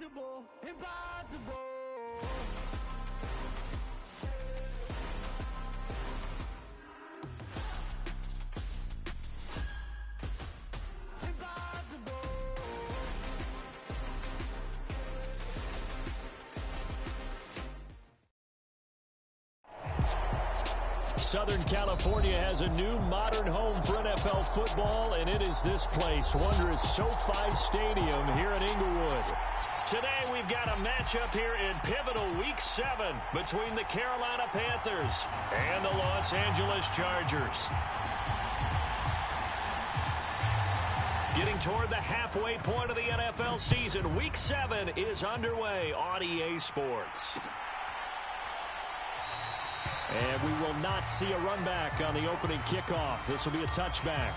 Impossible, impossible. Southern California has a new modern home for NFL football, and it is this place, wondrous SoFi Stadium here in Inglewood. Today we've got a matchup here in pivotal Week 7 between the Carolina Panthers and the Los Angeles Chargers. Getting toward the halfway point of the NFL season, Week 7 is underway on EA Sports. And we will not see a run back on the opening kickoff. This will be a touchback.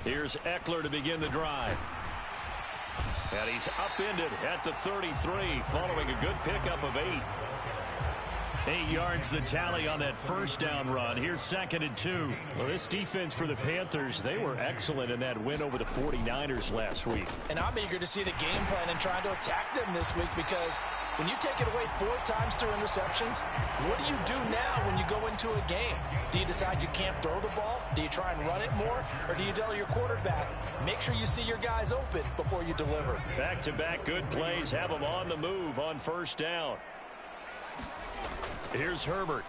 Here's Eckler to begin the drive. And he's upended at the 33 following a good pickup of 8. 8 yards the tally on that first down run. Here's 2nd and 2. Well, this defense for the Panthers, they were excellent in that win over the 49ers last week. And I'm eager to see the game plan and trying to attack them this week, because when you take it away 4 times through interceptions, what do you do now when you go into a game? Do you decide you can't throw the ball? Do you try and run it more? Or do you tell your quarterback, make sure you see your guys open before you deliver? Back-to-back good plays have them on the move on first down. Here's Herbert.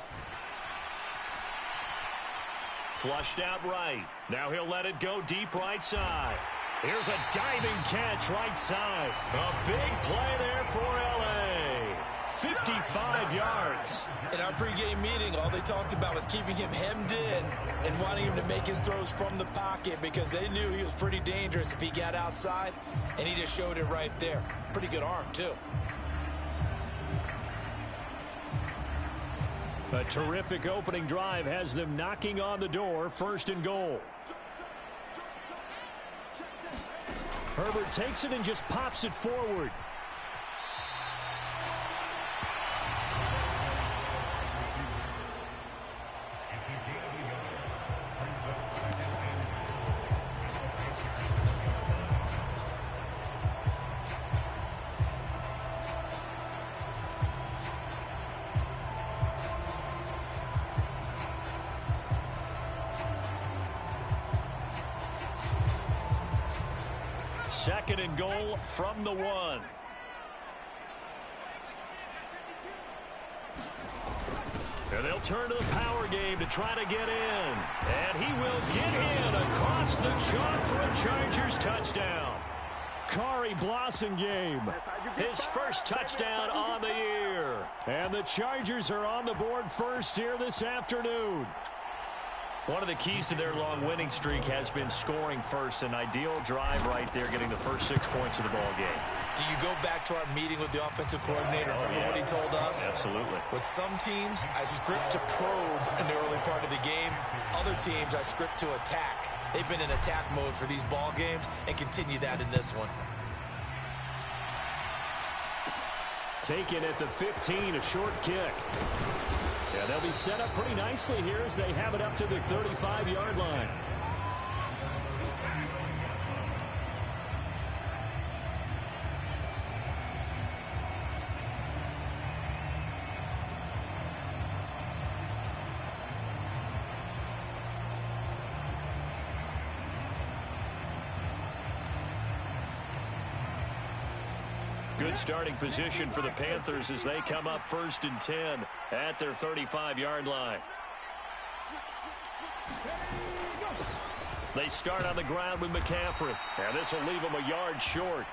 Flushed out right. Now he'll let it go deep right side. Here's a diving catch right side. A big play there for L.A. 55 yards. In our pregame meeting, all they talked about was keeping him hemmed in and wanting him to make his throws from the pocket, because they knew he was pretty dangerous if he got outside, and he just showed it right there. Pretty good arm, too. A terrific opening drive has them knocking on the door. 1st and goal. Herbert takes it and just pops it forward. Second and goal from the 1. And they'll turn to the power game to try to get in. And he will get in across the chalk for a Chargers touchdown. Kari Blossengame, his first touchdown on the year. And the Chargers are on the board first here this afternoon. One of the keys to their long winning streak has been scoring first. An ideal drive right there, getting the first 6 points of the ball game. Do you go back to our meeting with the offensive coordinator? Remember what he told us? Absolutely. With some teams, I script to probe in the early part of the game. Other teams, I script to attack. They've been in attack mode for these ball games and continue that in this one. Taken at the 15, a short kick. Yeah, they'll be set up pretty nicely here as they have it up to the 35-yard line. Good starting position for the Panthers as they come up 1st and 10 at their 35-yard line. They start on the ground with McCaffrey. And this will leave them a yard short.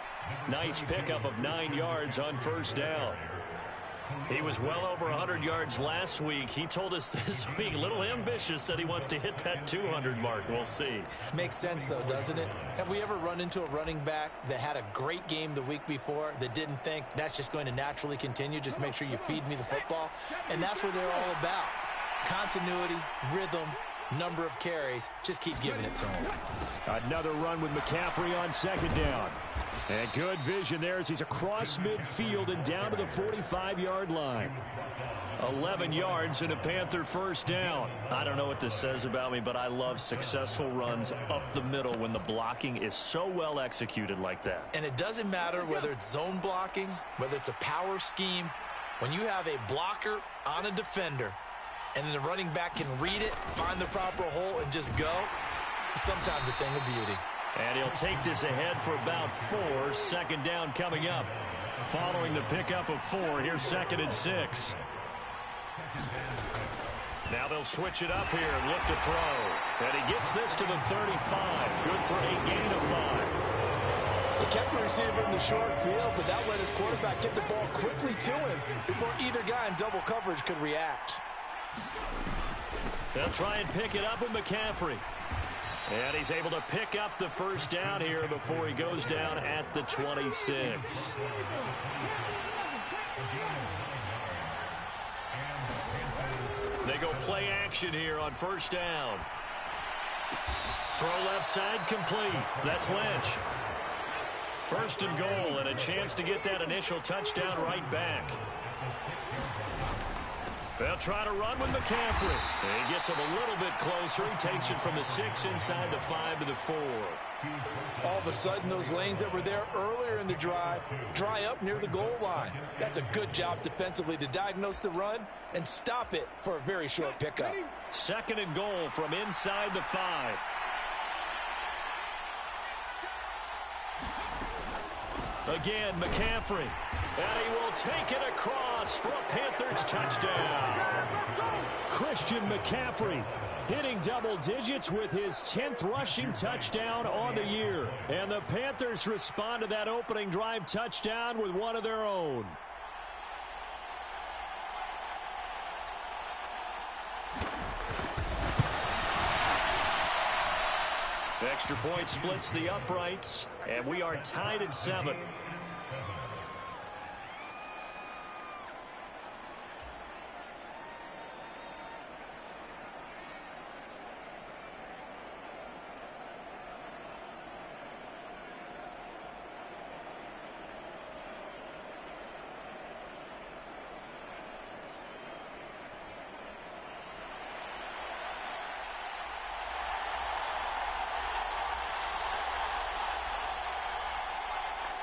Nice pickup of 9 yards on first down. He was well over 100 yards last week. He told us this week, a little ambitious, said he wants to hit that 200 mark. We'll see. Makes sense, though, doesn't it? Have we ever run into a running back that had a great game the week before that didn't think that's just going to naturally continue? Just make sure you feed me the football. And that's what they're all about. Continuity, rhythm, number of carries. Just keep giving it to him. Another run with McCaffrey on second down. And good vision there as he's across midfield and down to the 45-yard line. 11 yards and a Panther first down. I don't know what this says about me, but I love successful runs up the middle when the blocking is so well executed like that. And it doesn't matter whether it's zone blocking, whether it's a power scheme. When you have a blocker on a defender and then the running back can read it, find the proper hole, and just go, sometimes a thing of beauty. And he'll take this ahead for about 4. Second down coming up. Following the pickup of 4, here's 2nd and 6. Now they'll switch it up here and look to throw. And he gets this to the 35. Good for a gain of 5. He kept the receiver in the short field, but that let his quarterback get the ball quickly to him before either guy in double coverage could react. They'll try and pick it up with McCaffrey. And he's able to pick up the first down here before he goes down at the 26. They go play action here on first down. Throw left side complete. That's Lynch. First and goal and a chance to get that initial touchdown right back. They'll try to run with McCaffrey. He gets him a little bit closer. He takes it from the 6 inside the 5 to the 4. All of a sudden, those lanes that were there earlier in the drive dry up near the goal line. That's a good job defensively to diagnose the run and stop it for a very short pickup. Second and goal from inside the 5. Again, McCaffrey. And he will take it across for a Panthers touchdown. Christian McCaffrey hitting double digits with his 10th rushing touchdown on the year. And the Panthers respond to that opening drive touchdown with one of their own. The extra point splits the uprights, and we are tied at 7.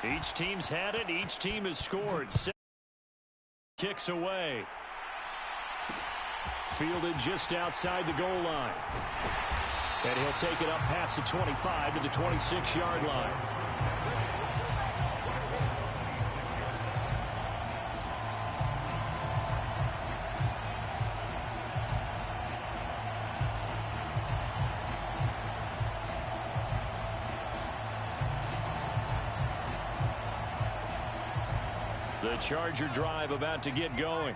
Each team's had it. Each team has scored. 6 kicks away. Fielded just outside the goal line. And he'll take it up past the 25 to the 26-yard line. The Charger drive about to get going.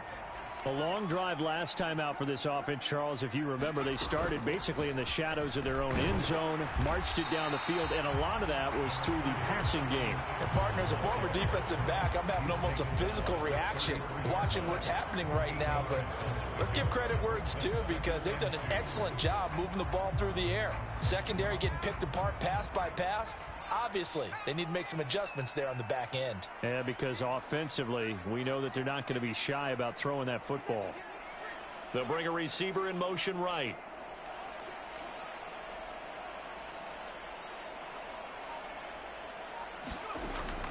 A long drive last time out for this offense, Charles. If you remember, they started basically in the shadows of their own end zone, marched it down the field, and a lot of that was through the passing game. And partner, as a former defensive back, I'm having almost a physical reaction watching what's happening right now. But let's give credit where it's due, because they've done an excellent job moving the ball through the air. Secondary getting picked apart pass by pass. Obviously, they need to make some adjustments there on the back end. Yeah, because offensively, we know that they're not going to be shy about throwing that football. They'll bring a receiver in motion right.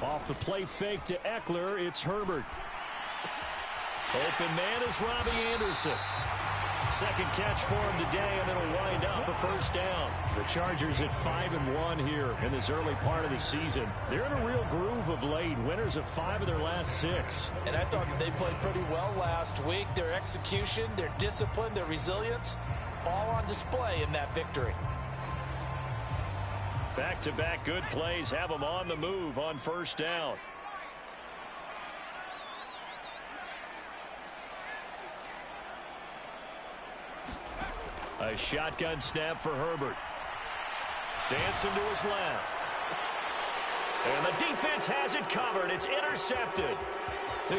Off the play fake to Eckler, it's Herbert. Open man is Robbie Anderson. Second catch for him today, and it'll wind up a first down. The Chargers at 5-1 here in this early part of the season. They're in a real groove of late. Winners of 5 of their last 6. And I thought that they played pretty well last week. Their execution, their discipline, their resilience, all on display in that victory. Back-to-back good plays have them on the move on first down. A shotgun snap for Herbert. Dancing to his left. And the defense has it covered. It's intercepted.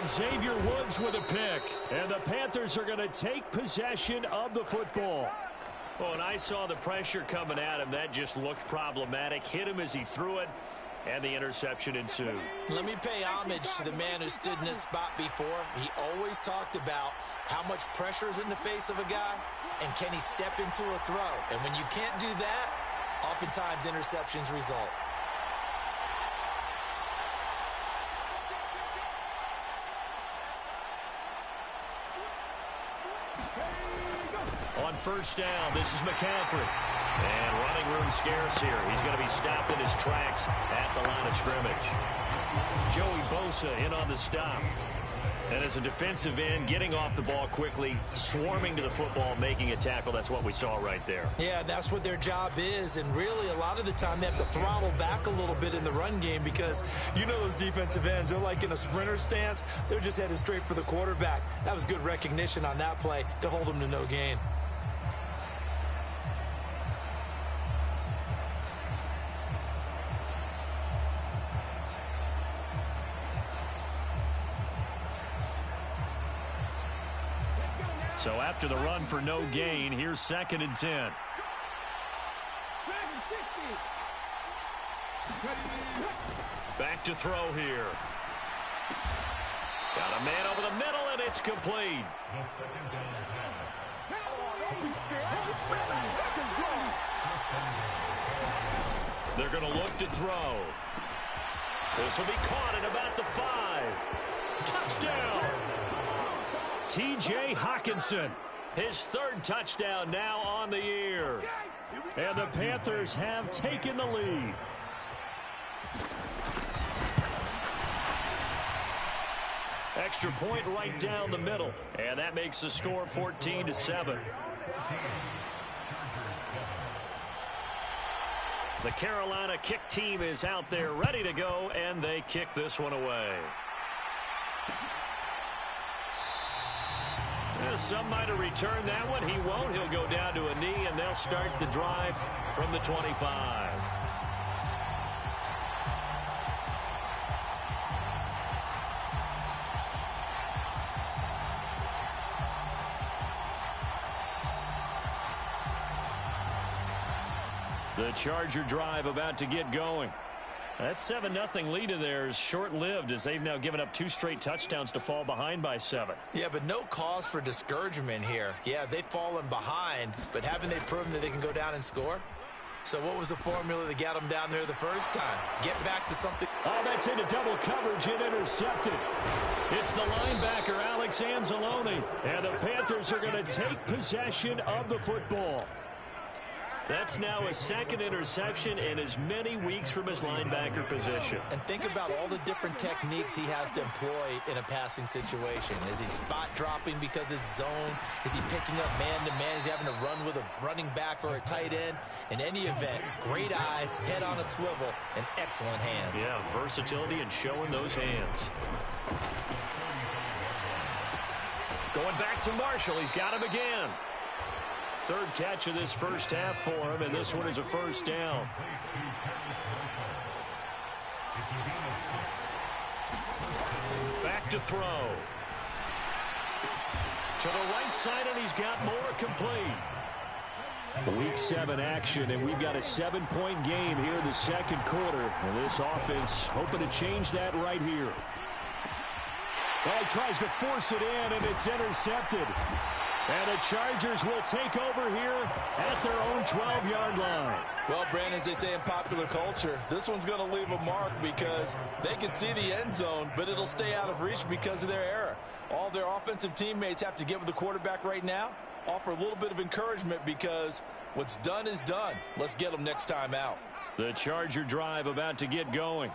Xavier Woods with a pick. And the Panthers are going to take possession of the football. Well, when I saw the pressure coming at him, that just looked problematic. Hit him as he threw it, and the interception ensued. Let me pay homage to the man who stood in this spot before. He always talked about how much pressure is in the face of a guy, and can he step into a throw. And when you can't do that, oftentimes interceptions result. On first down, this is McCaffrey. And running room scarce here. He's going to be stopped in his tracks at the line of scrimmage. Joey Bosa in on the stop. And as a defensive end, getting off the ball quickly, swarming to the football, making a tackle. That's what we saw right there. Yeah, that's what their job is. And really, a lot of the time, they have to throttle back a little bit in the run game because you know those defensive ends, they're like in a sprinter stance. They're just headed straight for the quarterback. That was good recognition on that play to hold them to no gain. So after the run for no gain, here's 2nd and 10. Back to throw here. Got a man over the middle, and it's complete. They're going to look to throw. This will be caught at about the 5. Touchdown! T.J. Hockenson, his 3rd touchdown now on the year. And the Panthers have taken the lead. Extra point right down the middle. And that makes the score 14-7. The Carolina kick team is out there ready to go, and they kick this one away. Some might have returned that one. He won't. He'll go down to a knee, and they'll start the drive from the 25. The Charger drive about to get going. That 7-0 lead of theirs short-lived as they've now given up 2 straight touchdowns to fall behind by 7. Yeah, but no cause for discouragement here. Yeah, they've fallen behind, but haven't they proven that they can go down and score? So what was the formula that got them down there the first time? Get back to something. Oh, that's into double coverage and intercepted. It's the linebacker, Alex Anzalone. And the Panthers are going to take possession of the football. That's now a 2nd interception in as many weeks from his linebacker position. And think about all the different techniques he has to employ in a passing situation. Is he spot dropping because it's zone? Is he picking up man-to-man? Is he having to run with a running back or a tight end? In any event, great eyes, head on a swivel, and excellent hands. Yeah, versatility and showing those hands. Going back to Marshall. He's got him again. 3rd catch of this first half for him, and this one is a first down. Back to throw. To the right side, and he's got more complete. Week 7 action, and we've got a 7-point game here in the 2nd quarter. And this offense hoping to change that right here. Well, he tries to force it in, and it's intercepted. And the Chargers will take over here at their own 12-yard line. Well, Brandon, as they say in popular culture, this one's going to leave a mark because they can see the end zone, but it'll stay out of reach because of their error. All their offensive teammates have to get with the quarterback right now, offer a little bit of encouragement because what's done is done. Let's get them next time out. The Charger drive about to get going.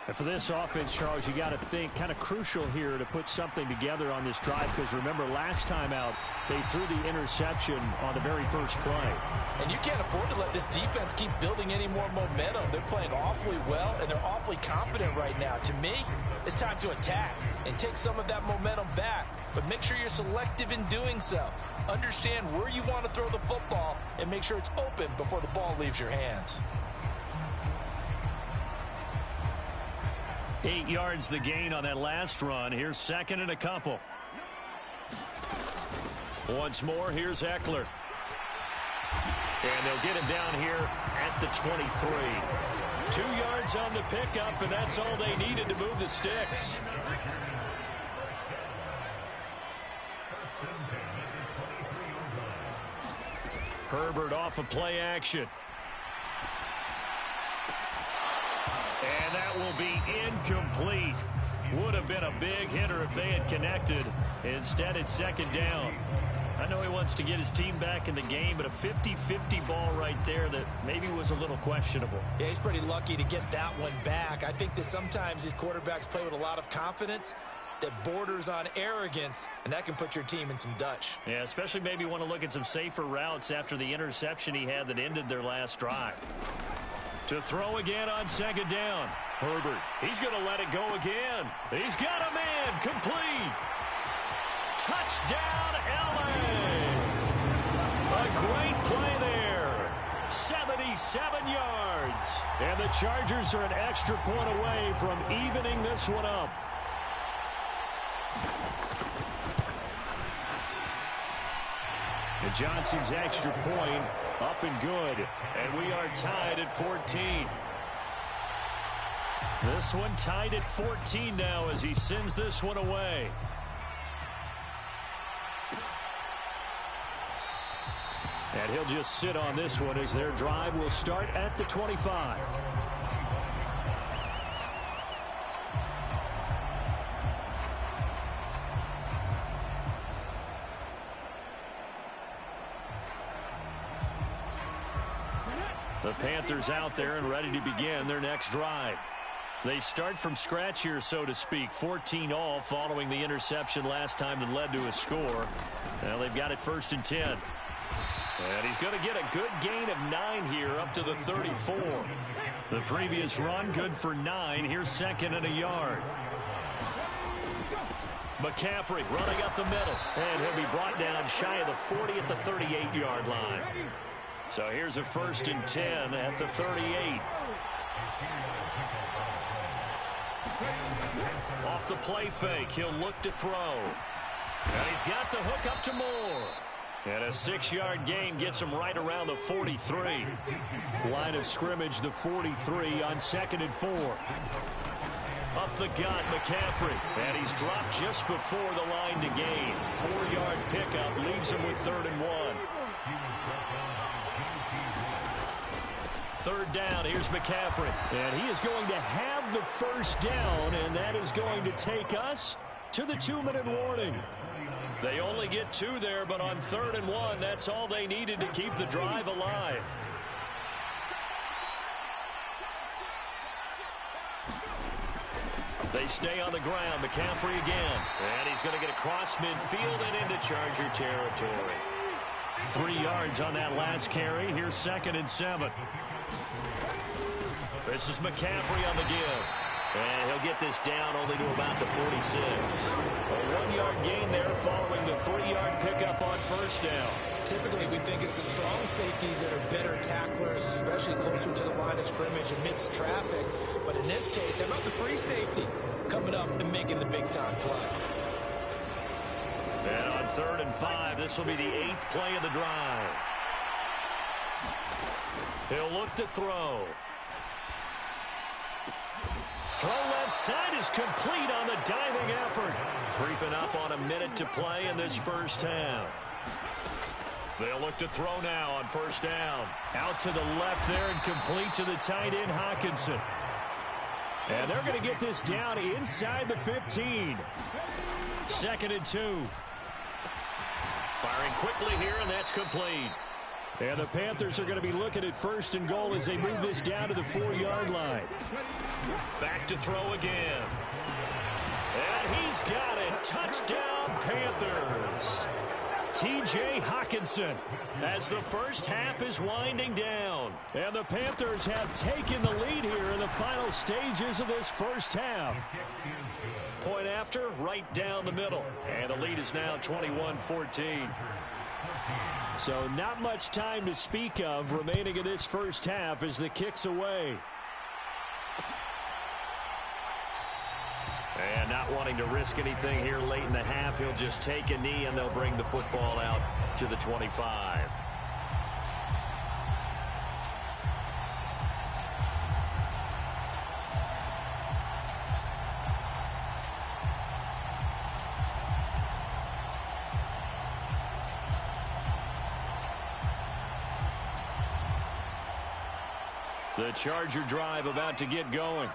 And for this offense, Charles, you got to think kind of crucial here to put something together on this drive because remember last time out they threw the interception on the very first play. And you can't afford to let this defense keep building any more momentum. They're playing awfully well and they're awfully confident right now. To me, it's time to attack and take some of that momentum back, but make sure you're selective in doing so. Understand where you want to throw the football and make sure it's open before the ball leaves your hands. 8 yards the gain on that last run. Here's 2nd and a couple. Once more, here's Eckler. And they'll get him down here at the 23. 2 yards on the pickup, and that's all they needed to move the sticks. Herbert off of play action. And that will be incomplete. Would have been a big hitter if they had connected. Instead, it's second down. I know he wants to get his team back in the game, but a 50-50 ball right there that maybe was a little questionable. Yeah, he's pretty lucky to get that one back. I think that sometimes these quarterbacks play with a lot of confidence that borders on arrogance, and that can put your team in some Dutch. Yeah, especially maybe want to look at some safer routes after the interception he had that ended their last drive. To throw again on second down. Herbert, he's going to let it go again. He's got a man, complete. Touchdown, LA! A great play there. 77 yards. And the Chargers are an extra point away from evening this one up. And Johnson's extra point up and good. And we are tied at 14. This one tied at 14 now as he sends this one away. And he'll just sit on this one as their drive will start at the 25. The Panthers out there and ready to begin their next drive. They start from scratch here, so to speak. 14 all following the interception last time that led to a score. Now they've got it 1st and 10. And he's going to get a good gain of 9 here up to the 34. The previous run good for 9. Here's 2nd and a yard. McCaffrey running up the middle. And he'll be brought down shy of the 40 at the 38-yard line. So here's a 1st and 10 at the 38. Off the play fake, he'll look to throw. And he's got the hook up to Moore. And a 6-yard gain gets him right around the 43. Line of scrimmage, the 43 on 2nd and 4. Up the gut, McCaffrey. And he's dropped just before the line to gain. 4-yard pickup leaves him with 3rd and 1. 3rd down, here's McCaffrey. And he is going to have the 1st down, and that is going to take us to the 2-minute warning. They only get 2 there, but on 3rd and 1, that's all they needed to keep the drive alive. They stay on the ground. McCaffrey again. And he's going to get across midfield and into Charger territory. 3 yards on that last carry. Here's 2nd and 7. This is McCaffrey on the give. And he'll get this down only to about the 46. A 1-yard gain there following the 3-yard pickup on 1st down. Typically, we think it's the strong safeties that are better tacklers, especially closer to the line of scrimmage amidst traffic. But in this case, how about the free safety coming up and making the big-time play? And on 3rd and 5, this will be the 8th play of the drive. He'll look to throw. Throw left side is complete on the diving effort. Creeping up on a minute to play in this 1st half. They'll look to throw now on 1st down. Out to the left there and complete to the tight end, Hockenson. And they're going to get this down inside the 15. 2nd and 2. Firing quickly here, and that's complete. And the Panthers are going to be looking at 1st and goal as they move this down to the 4-yard line. Back to throw again. And he's got it. Touchdown, Panthers. T.J. Hockenson as the 1st half is winding down. And the Panthers have taken the lead here in the final stages of this 1st half. Point after, right down the middle. And the lead is now 21-14. So not much time to speak of remaining in this 1st half as the kick's away. And not wanting to risk anything here late in the half, he'll just take a knee and they'll bring the football out to the 25. The Charger drive about to get going.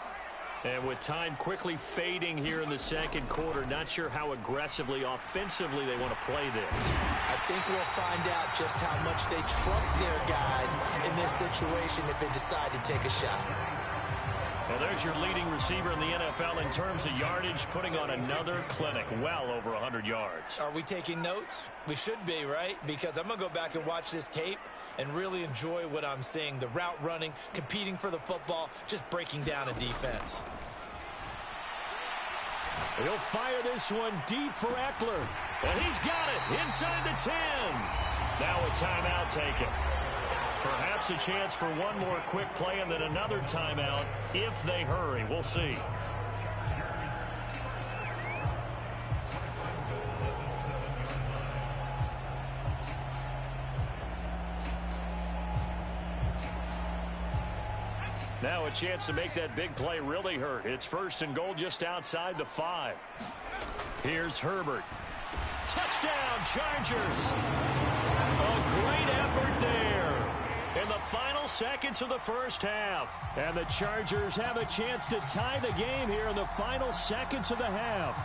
And with time quickly fading here in the second quarter, not sure how aggressively, offensively they want to play this. I think we'll find out just how much they trust their guys in this situation if they decide to take a shot. Well, there's your leading receiver in the NFL in terms of yardage, putting on another clinic, well over 100 yards. Are we taking notes? We should be, right? Because I'm going to go back and watch this tape and really enjoy what I'm seeing. The route running, competing for the football, just breaking down a defense. He'll fire this one deep for Eckler. And he's got it inside the 10. Now a timeout taken. Perhaps a chance for one more quick play and then another timeout if they hurry. We'll see. Now a chance to make that big play really hurt. It's 1st and goal just outside the 5. Here's Herbert. Touchdown, Chargers. A great effort there in the final seconds of the first half. And the Chargers have a chance to tie the game here in the final seconds of the half.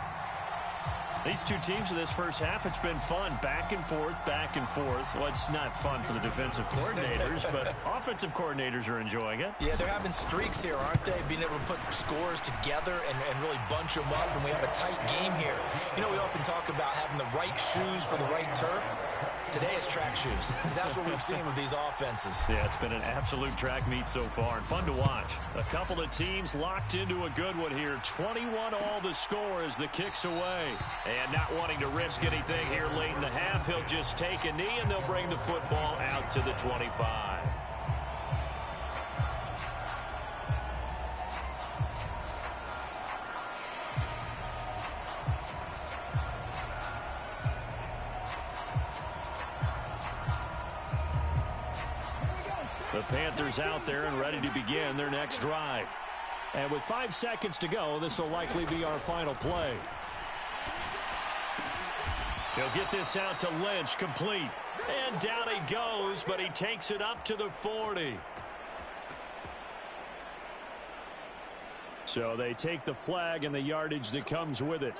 These two teams in this first half, it's been fun. Back and forth, back and forth. Well, it's not fun for the defensive coordinators, but offensive coordinators are enjoying it. Yeah, they're having streaks here, aren't they? Being able to put scores together and really bunch them up, and we have a tight game here. You know, we often talk about having the right shoes for the right turf. Today it's track shoes. That's what we've seen with these offenses. Yeah, it's been an absolute track meet so far and fun to watch. A couple of teams locked into a good one here. 21 all the score as the kick's away. And not wanting to risk anything here late in the half, he'll just take a knee and they'll bring the football out to the 25. The Panthers out there and ready to begin their next drive. And with 5 seconds to go, this will likely be our final play. He'll get this out to Lynch, complete. And down he goes, but he takes it up to the 40. So they take the flag and the yardage that comes with it.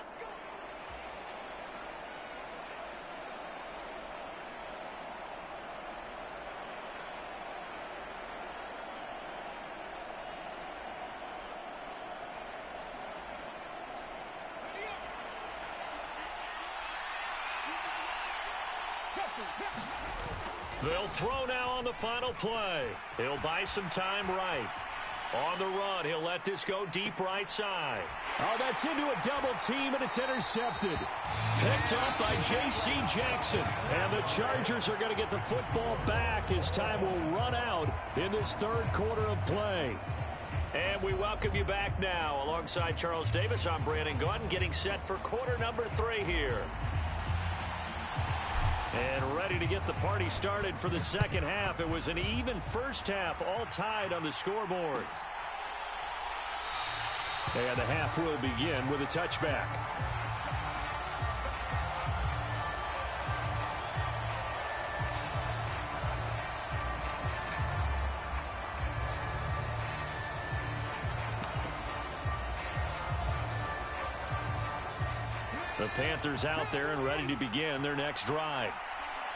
They'll throw now on the final play. He'll buy some time right. On the run, he'll let this go deep right side. Oh, that's into a double team, and it's intercepted. Picked up by J.C. Jackson. And the Chargers are going to get the football back as time will run out in this third quarter of play. And we welcome you back now. Alongside Charles Davis, I'm Brandon Gunn, getting set for quarter number 3 here. And ready to get the party started for the second half. It was an even first half, all tied on the scoreboard. And the half will begin with a touchback. The Panthers out there and ready to begin their next drive.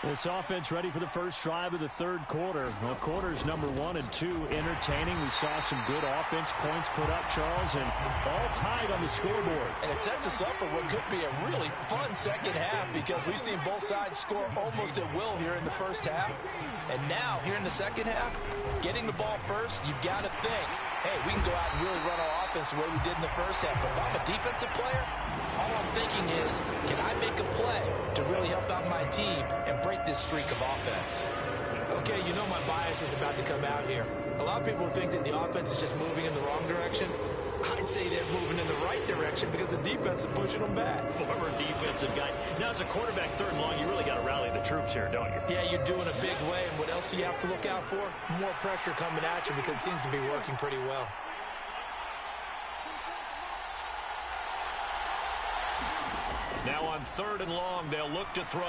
This offense ready for the first drive of the third quarter. Well, quarters number 1 and 2 entertaining. We saw some good offense points put up, Charles, and all tied on the scoreboard. And it sets us up for what could be a really fun second half because we've seen both sides score almost at will here in the first half. And now, here in the second half, getting the ball first, you've got to think, hey, we can go out and really run our offense the way we did in the first half. But if I'm a defensive player, all I'm thinking is, can I make a play to really help out my team and break this streak of offense? Okay, you know my bias is about to come out here. A lot of people think that the offense is just moving in the wrong direction. I'd say they're moving in the right direction because the defense is pushing them back. Former defensive guy. Now, as a quarterback third and long, you really got to rally the troops here, don't you? Yeah, you're doing a big way. And what else do you have to look out for? More pressure coming at you because it seems to be working pretty well. Now on third and long, they'll look to throw.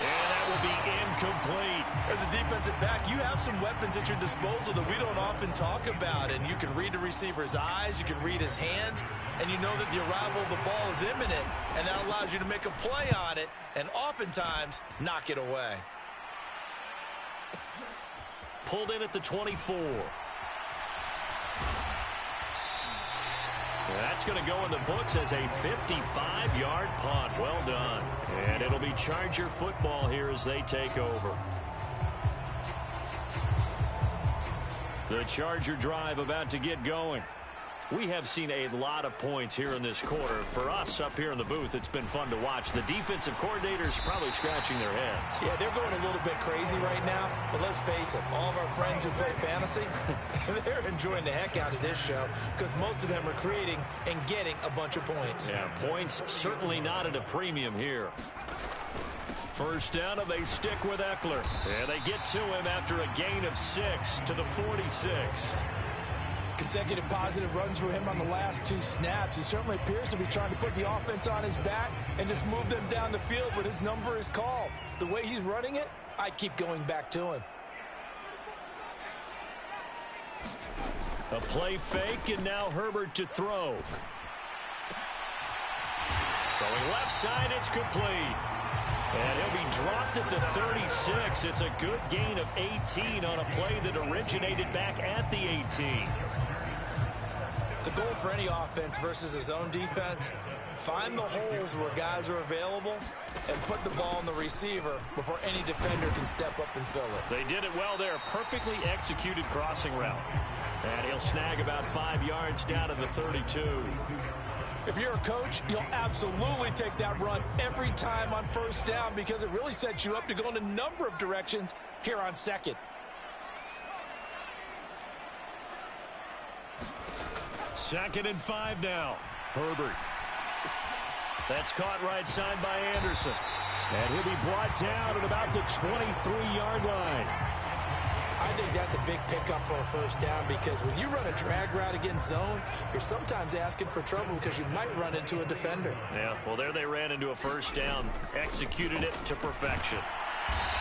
And that will be complete. As a defensive back, you have some weapons at your disposal that we don't often talk about, and you can read the receiver's eyes, you can read his hands, and you know that the arrival of the ball is imminent, and that allows you to make a play on it and oftentimes knock it away. Pulled in at the 24. That's going to go in the books as a 55-yard punt. Well done. And it'll be Charger football here as they take over. The Charger drive about to get going. We have seen a lot of points here in this quarter. For us up here in the booth, it's been fun to watch. The defensive coordinators probably scratching their heads. Yeah, they're going a little bit crazy right now, but let's face it, all of our friends who play fantasy, they're enjoying the heck out of this show because most of them are creating and getting a bunch of points. Yeah, points certainly not at a premium here. First down, and they stick with Eckler. And they get to him after a gain of 6 to the 46. Consecutive positive runs for him on the last 2 snaps. He certainly appears to be trying to put the offense on his back and just move them down the field when his number is called. The way he's running it, I'd keep going back to him. A play fake, and now Herbert to throw. Throwing left side, it's complete. And he'll be dropped at the 36. It's a good gain of 18 on a play that originated back at the 18. The goal for any offense versus his own defense, find the holes where guys are available and put the ball on the receiver before any defender can step up and fill it. They did it well there. Perfectly executed crossing route. And he'll snag about 5 yards down to the 32. If you're a coach, you'll absolutely take that run every time on first down because it really sets you up to go in a number of directions here on second. Second and 5 now. Herbert. That's caught right side by Anderson. And he'll be brought down at about the 23-yard line. I think that's a big pickup for a first down because when you run a drag route against zone, you're sometimes asking for trouble because you might run into a defender. Yeah, well, there they ran into a first down. Executed it to perfection.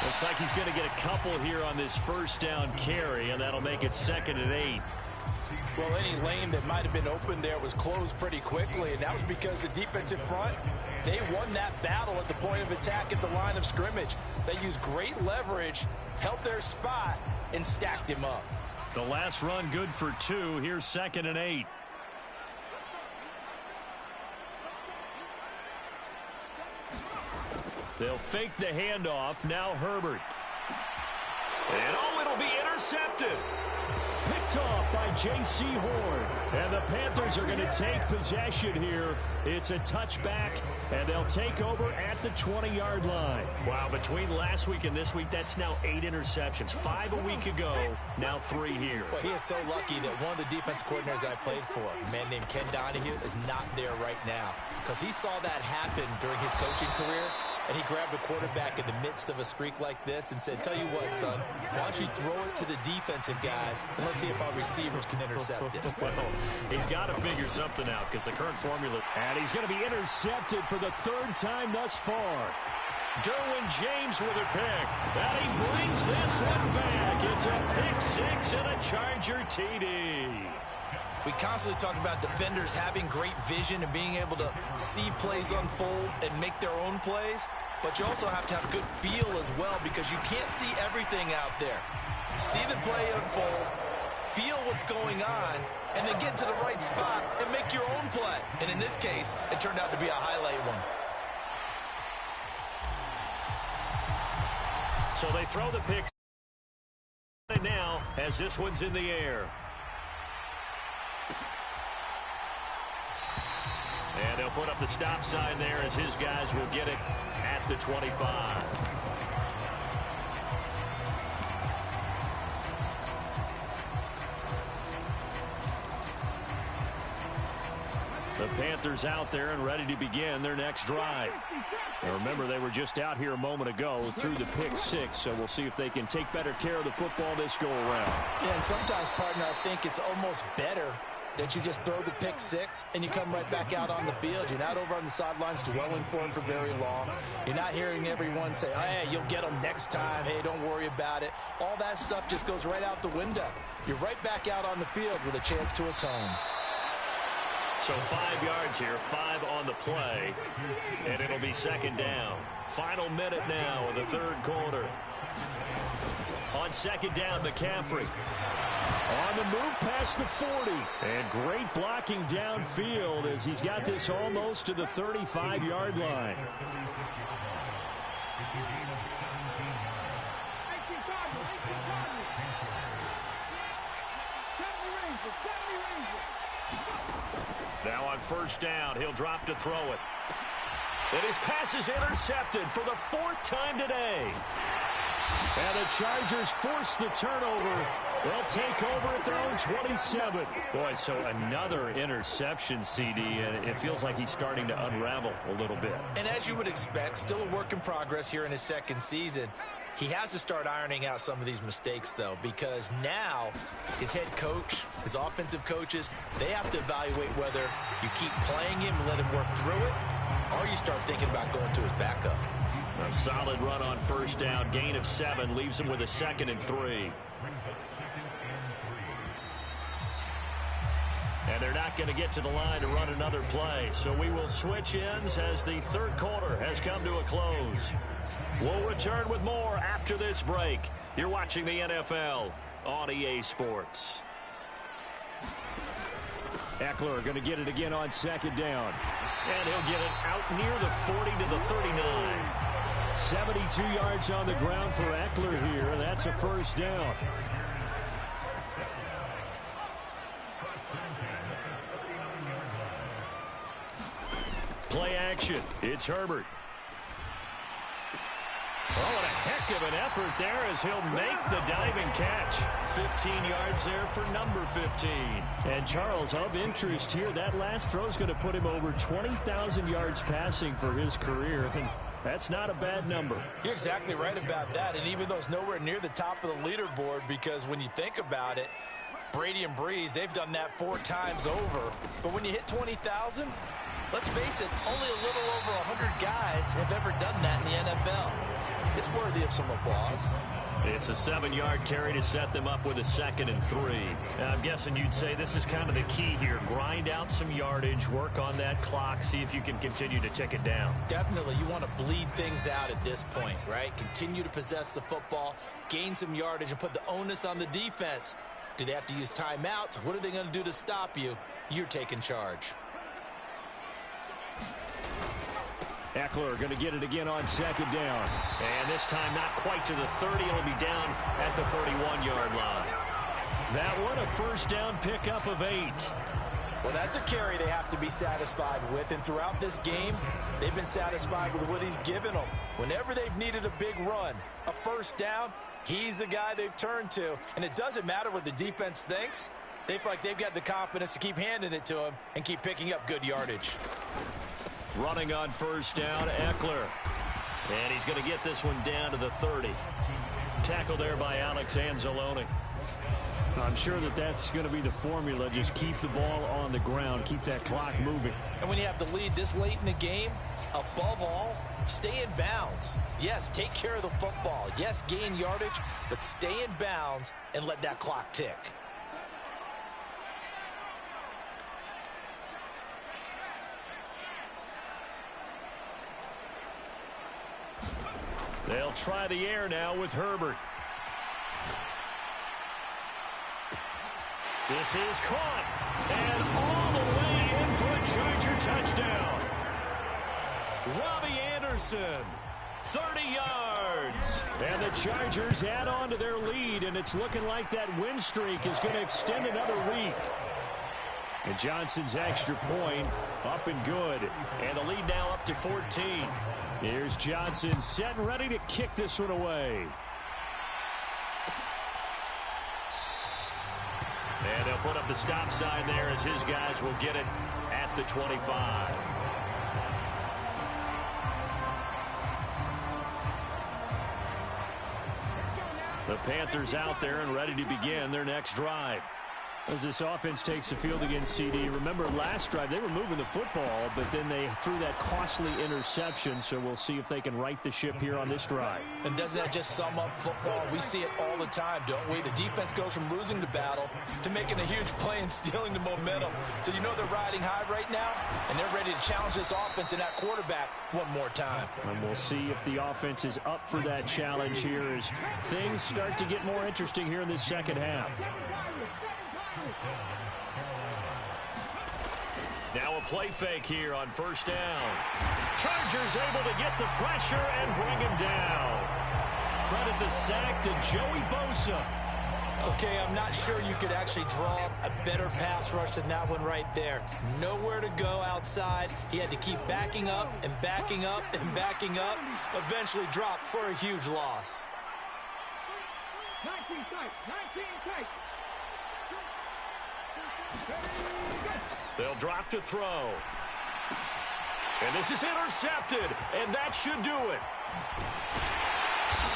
Looks like he's going to get a couple here on this first down carry, and that'll make it 2nd and 8. Well, any lane that might have been open there was closed pretty quickly, and that was because the defensive front, they won that battle at the point of attack at the line of scrimmage. They used great leverage, held their spot, and stacked him up. The last run good for 2. Here's 2nd and 8. They'll fake the handoff. Now Herbert. And it'll be intercepted. Picked off by J.C. Horn. And the Panthers are going to take possession here. It's a touchback, and they'll take over at the 20-yard line. Wow, between last week and this week, that's now 8 interceptions. 5 a week ago, now 3 here. Well, he is so lucky that one of the defense coordinators I played for, a man named Ken Donahue, is not there right now because he saw that happen during his coaching career. And he grabbed the quarterback in the midst of a streak like this and said, tell you what, son, why don't you throw it to the defensive guys, and let's see if our receivers can intercept it. Well, he's got to figure something out because the current formula. And he's going to be intercepted for the 3rd time thus far. Derwin James with a pick. And he brings this one back. It's a pick 6 and a Charger TD. We constantly talk about defenders having great vision and being able to see plays unfold and make their own plays, but you also have to have good feel as well because you can't see everything out there. See the play unfold, feel what's going on, and then get to the right spot and make your own play. And in this case, it turned out to be a highlight one. So they throw the pick now as this one's in the air. And they'll put up the stop sign there as his guys will get it at the 25. The Panthers out there and ready to begin their next drive. And remember, they were just out here a moment ago through the pick 6, so we'll see if they can take better care of the football this go around. Yeah, and sometimes, partner, I think it's almost better that you just throw the pick six and you come right back out on the field. You're not over on the sidelines dwelling for it for very long. You're not hearing everyone say, hey, you'll get them next time. Hey, don't worry about it. All that stuff just goes right out the window. You're right back out on the field with a chance to atone. So 5 yards here, 5 on the play, and it'll be second down. Final minute now of the third quarter. On second down, McCaffrey. On the move past the 40. And great blocking downfield as he's got this almost to the 35-yard line. Now on first down, he'll drop to throw it. And his pass is intercepted for the 4th time today. And the Chargers force the turnover. They'll take over at their own 27. Boy, so another interception, CD, and it feels like he's starting to unravel a little bit. And as you would expect, still a work in progress here in his second season. He has to start ironing out some of these mistakes, though, because now his head coach, his offensive coaches, they have to evaluate whether you keep playing him and let him work through it, or you start thinking about going to his backup. A solid run on first down. Gain of 7 leaves him with a 2nd and 3. And they're not going to get to the line to run another play. So we will switch ends as the third quarter has come to a close. We'll return with more after this break. You're watching the NFL on EA Sports. Eckler going to get it again on second down. And he'll get it out near the 40 to the 39. 72 yards on the ground for Eckler here. That's a first down. Play action. It's Herbert. Oh, what a heck of an effort there as he'll make the diving catch. 15 yards there for number 15. And Charles, of interest here, that last throw is going to put him over 20,000 yards passing for his career. And that's not a bad number. You're exactly right about that. And even though it's nowhere near the top of the leaderboard, because when you think about it, Brady and Breeze, they've done that 4 times over. But when you hit 20,000, let's face it, only a little over 100 guys have ever done that in the NFL. It's worthy of some applause. It's a 7-yard carry to set them up with a 2nd and 3. Now, I'm guessing you'd say this is kind of the key here. Grind out some yardage, work on that clock, see if you can continue to tick it down. Definitely. You want to bleed things out at this point, right? Continue to possess the football, gain some yardage, and put the onus on the defense. Do they have to use timeouts? What are they going to do to stop you? You're taking charge. Eckler going to get it again on second down. And this time not quite to the 30. It'll be down at the 31-yard line. That one a first down pickup of 8. Well, that's a carry they have to be satisfied with. And throughout this game, they've been satisfied with what he's given them. Whenever they've needed a big run, a first down, he's the guy they've turned to. And it doesn't matter what the defense thinks. They feel like they've got the confidence to keep handing it to him and keep picking up good yardage. Running on first down, Eckler. And he's going to get this one down to the 30. Tackle there by Alex Anzalone. I'm sure that that's going to be the formula. Just keep the ball on the ground. Keep that clock moving. And when you have the lead this late in the game, above all, stay in bounds. Yes, take care of the football. Yes, gain yardage, but stay in bounds and let that clock tick. They'll try the air now with Herbert. This is caught. And all the way in for a Charger touchdown. Robbie Anderson, 30 yards. And the Chargers add on to their lead, and it's looking like that win streak is going to extend another week. And Johnson's extra point up and good. And the lead now up to 14. Here's Johnson set and ready to kick this one away. And they'll put up the stop sign there as his guys will get it at the 25. The Panthers out there and ready to begin their next drive. As this offense takes the field against CD, remember last drive they were moving the football, but then they threw that costly interception, so we'll see if they can right the ship here on this drive. And doesn't that just sum up football? We see it all the time, don't we? The defense goes from losing the battle to making a huge play and stealing the momentum. So you know they're riding high right now, and they're ready to challenge this offense and that quarterback one more time. And we'll see if the offense is up for that challenge here as things start to get more interesting here in this second half. Now a play fake here on first down. Chargers able to get the pressure and bring him down. Credit the sack to Joey Bosa. Okay, I'm not sure you could actually draw a better pass rush than that one right there. Nowhere to go outside. He had to keep backing up and backing up and backing up. Eventually dropped for a huge loss. 19 tight. They'll drop to throw. And this is intercepted, and that should do it.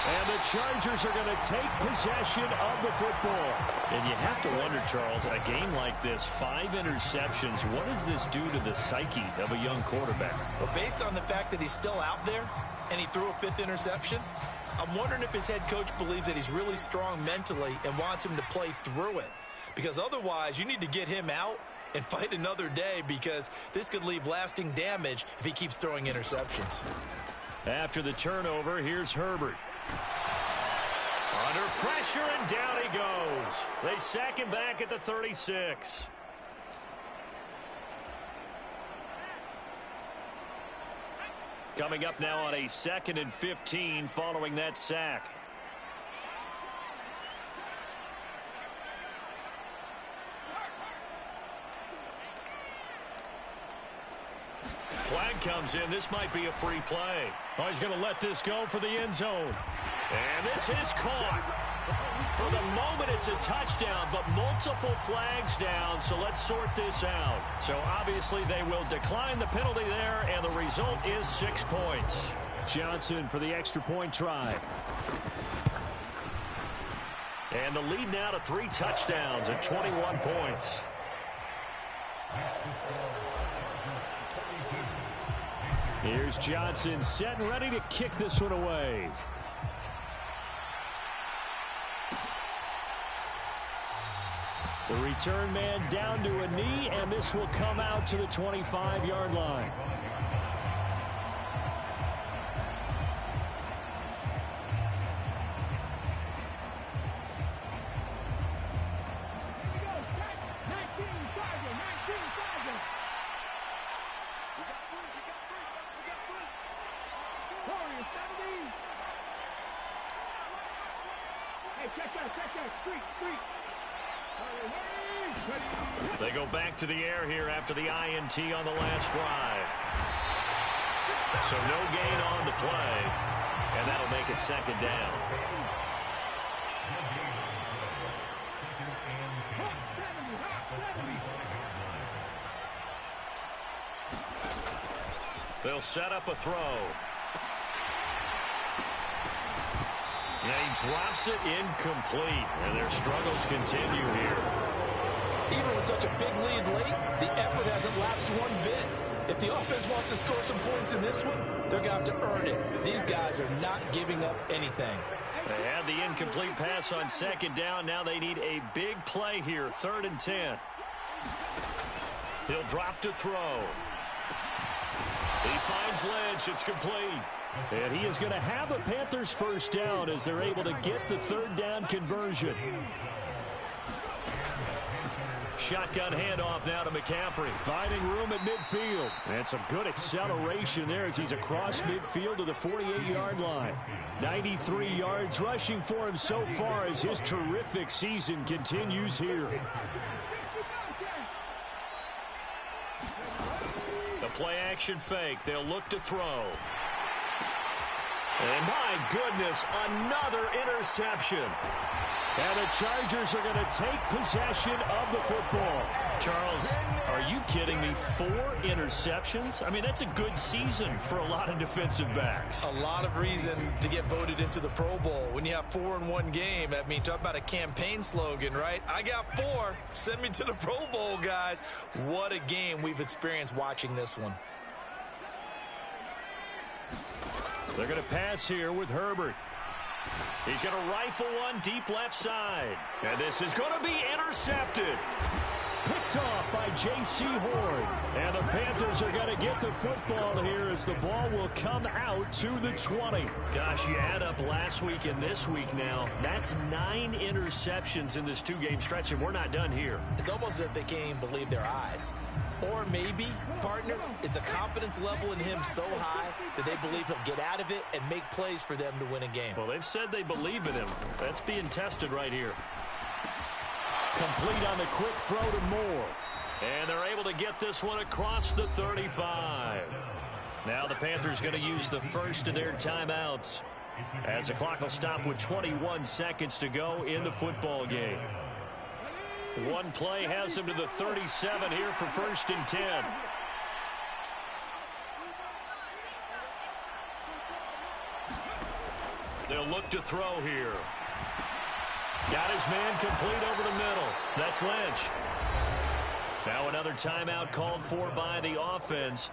And the Chargers are going to take possession of the football. And you have to wonder, Charles, a game like this, 5 interceptions, what does this do to the psyche of a young quarterback? Well, based on the fact that he's still out there and he threw a 5th interception, I'm wondering if his head coach believes that he's really strong mentally and wants him to play through it. Because otherwise, you need to get him out and fight another day, because this could leave lasting damage if he keeps throwing interceptions. After the turnover, here's Herbert. Under pressure, and down he goes. They sack him back at the 36. Coming up now on a 2nd and 15 following that sack. Flag comes in. This might be a free play. Oh, he's going to let this go for the end zone. And this is caught. For the moment, it's a touchdown, but multiple flags down, so let's sort this out. So obviously they will decline the penalty there, and the result is 6 points. Johnson for the extra point try. And the lead now to 3 touchdowns and 21 points. Here's Johnson set and ready to kick this one away. The return man down to a knee, and this will come out to the 25-yard line. They go back to the air here after the INT on the last drive. So no gain on the play, and that'll make it 2nd down. They'll set up a throw. And he drops it incomplete, and their struggles continue here. Even with such a big lead late, the effort hasn't lapsed one bit. If the offense wants to score some points in this one, they're going to have to earn it. These guys are not giving up anything. They had the incomplete pass on 2nd down. Now they need a big play here, 3rd and 10. He'll drop to throw. He finds Lynch. It's complete. And he is going to have a Panthers first down as they're able to get the 3rd down conversion. Shotgun handoff now to McCaffrey. Finding room at midfield. And some good acceleration there as he's across midfield to the 48-yard line. 93 yards rushing for him so far as his terrific season continues here. The play action fake. They'll look to throw. And my goodness, another interception. And the Chargers are going to take possession of the football. Charles, are you kidding me? 4 interceptions? I mean, that's a good season for a lot of defensive backs. A lot of reason to get voted into the Pro Bowl. When you have 4 in one game, I mean, talk about a campaign slogan, right? I got 4. Send me to the Pro Bowl, guys. What a game we've experienced watching this one. They're going to pass here with Herbert. He's going to rifle one deep left side. And this is going to be intercepted. Picked off by J.C. Horn. And the Panthers are going to get the football here as the ball will come out to the 20. Gosh, you add up last week and this week now. That's 9 interceptions in this 2-game stretch, and we're not done here. It's almost as if they can't even believe their eyes. Or maybe, partner, is the confidence level in him so high that they believe he'll get out of it and make plays for them to win a game. Well, they've said they believe in him. That's being tested right here. Complete on the quick throw to Moore. And they're able to get this one across the 35. Now the Panthers going to use the first of their timeouts as the clock will stop with 21 seconds to go in the football game. One play has him to the 37 here for 1st and 10. They'll look to throw here. Got his man complete over the middle. That's Lynch. Now another timeout called for by the offense.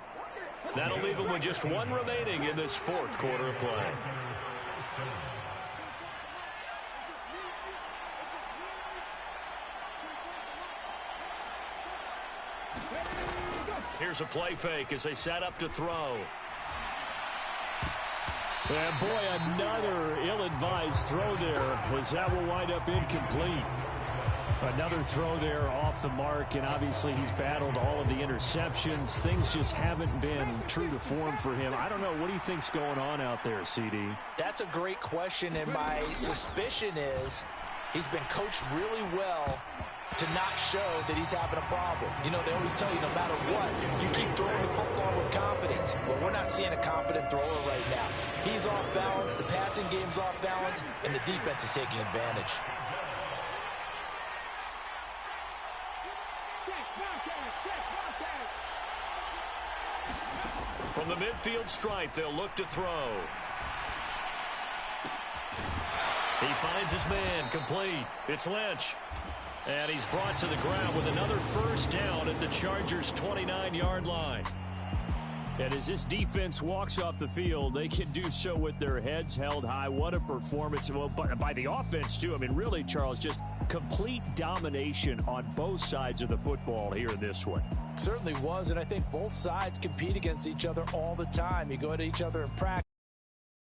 That'll leave him with just 1 remaining in this 4th quarter of play. Here's a play fake as they set up to throw. And boy, another ill-advised throw there as that will wind up incomplete. Another throw there off the mark, and obviously he's battled all of the interceptions. Things just haven't been true to form for him. I don't know. What do you think's going on out there, CD? That's a great question, and my suspicion is he's been coached really well to not show that he's having a problem. You know, they always tell you no matter what, you keep throwing the football with confidence. Well, we're not seeing a confident thrower right now. He's off balance, the passing game's off balance, and the defense is taking advantage. From the midfield stripe, they'll look to throw. He finds his man, complete. It's Lynch. And he's brought to the ground with another 1st down at the Chargers' 29-yard line. And as this defense walks off the field, they can do so with their heads held high. What a performance by the offense, too. I mean, really, Charles, just complete domination on both sides of the football here in this one. Certainly was, and I think both sides compete against each other all the time. You go at each other in practice.